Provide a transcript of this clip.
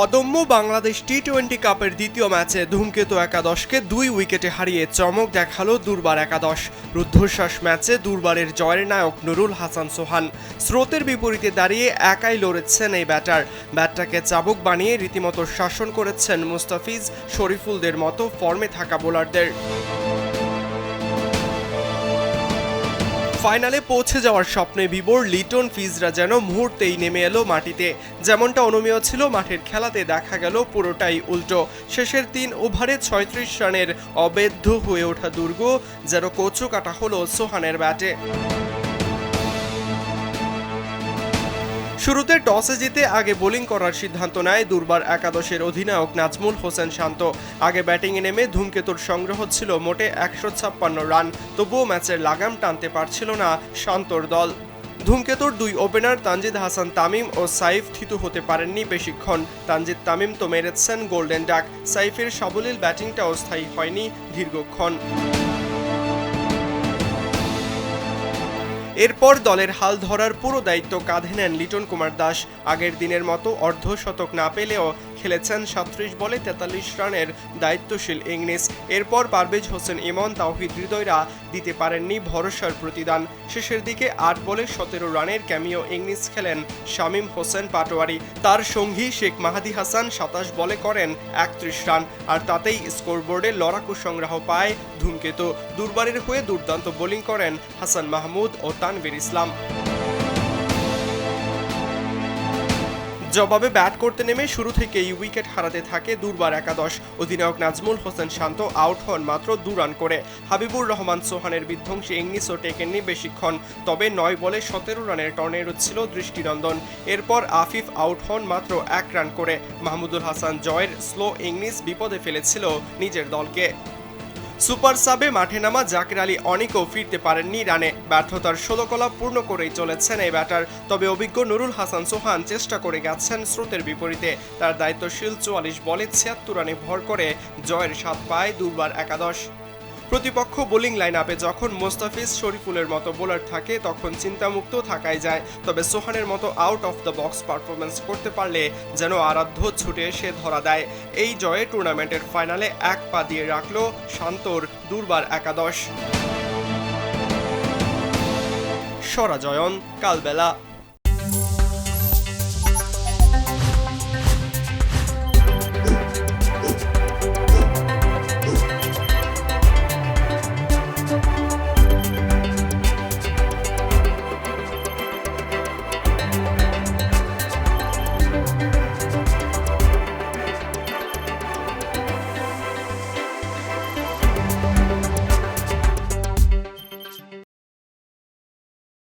অদম্য বাংলাদেশ টি-20 কাপের দ্বিতীয় ম্যাচে ধূমকেতু একাদশকে 2 উইকেটে হারিয়ে চমক দেখালো দুর্বার একাদশ। রুদ্ধশ্বাস ম্যাচে দুর্বারের জয়ের নায়ক নুরুল হাসান সোহান। স্রোতের বিপরীতে দাঁড়িয়ে একাই লড়েছেন এই ব্যাটটাকে চাবুক বানিয়ে রীতিমতো শাসন করেছেন মুস্তাফিজ, শরীফুলদের মতো ফর্মে থাকা বোলারদের। ফাইনালে পৌঁছে যাওয়ার স্বপ্নে বিভোর লিটন ফিজরা যেন মুহূর্তেই নেমে এলো মাটিতে। যেমনটা অনুমেয় ছিল, মাঠের খেলাতে দেখা গেল পুরোটাই উল্টো। শেষের 3 ওভারে 36 রানের অবেধ্য হয়ে ওঠা দুর্গ যেন কচু কাটা হলো সোহানের ব্যাটে। শুরুতে টসে জিতে আগে বোলিং করার সিদ্ধান্ত নেয় দুর্বার একাদশের অধিনায়ক নাজমুল হোসেন শান্ত। আগে ব্যাটিংয়ে নেমে ধূমকেতুর সংগ্রহ ছিল মোটে 156 রান, তবুও ম্যাচের লাগাম টানতে পারছিল না শান্তর দল। ধূমকেতুর 2 ওপেনার তানজিদ হাসান তামিম ও সাইফ থিতু হতে পারেননি বেশিক্ষণ। তানজিদ তামিম তো মেরেছেন গোল্ডেন ডাক, সাইফের সাবলীল ব্যাটিংটাও স্থায়ী হয়নি দীর্ঘক্ষণ। এরপর দলের হাল ধরার পুরো দায়িত্ব কাঁধে নেন লিটন কুমার দাস। আগের দিনের মতো অর্ধশতক না পেলেও খেলেছেন 37 বলে 43 রানের দায়িত্বশীল ইংলিশ। এরপর পারভেজ হোসেন ইমন, তাওহিদ হৃদয়রা দিতে পারেননি ভরসার প্রতিদান। শেষের দিকে 8 বলে 17 রানের ক্যামিও ইংলিশ খেলেন শামীম হোসেন পাটোয়ারি। তার সঙ্গী শেখ মাহাদি হাসান 27 বলে করেন 31 রান, আর তাতেই স্কোরবোর্ডে লড়াকু সংগ্রহ পায় ধূমকেতু। দুর্বারের হয়ে দুর্দান্ত বোলিং করেন হাসান মাহমুদ ও তানভীর ইসলাম। জবাবে ব্যাট করতে নেমে শুরু থেকেই উইকেট হারাতে থাকে দুর্বার একাদশ। অধিনায়ক নাজমুল হোসেন শান্ত আউট হন মাত্র 2 রান করে। হাবিবুর রহমান সোহানের বিধ্বংসী ইংলিশও টেকেননি বেশিক্ষণ, তবে 9 বলে 17 রানের টর্নেডো ছিল দৃষ্টিনন্দন। এরপর আফিফ আউট হন মাত্র 1 রান করে। মাহমুদুল হাসান জয়ের স্লো ইংলিশ বিপদে ফেলেছিল নিজের দলকে। সুপার সাবে মাঠে নামা জাকির আলী অনেকও ফিরতে পারেননি রানে। ব্যর্থতার 16 কলা পূর্ণ করেই চলেছেন এই ব্যাটার। তবে অভিজ্ঞ নুরুল হাসান সোহান চেষ্টা করে গেছেন স্রোতের বিপরীতে। তার দায়িত্বশীল 44 বলে 76 রানে ভর করে জয়ের স্বাদ পায় দুর্বার একাদশ। প্রতিপক্ষ বোলিং লাইন আপে যখন মোস্তাফিজ, শরীফুলের মতো বোলার থাকে তখন চিন্তামুক্ত থাকাই যায়। তবে সোহানের মতো out of the box performance করতে পারলে যেন আরাধ্য ছুটে এসে ধরা দেয়। এই জয়ে টুর্নামেন্টের ফাইনালে 1 পা দিয়ে রাখল শান্তর দুর্বার একাদশ। সরাজয়ন কালবেলা।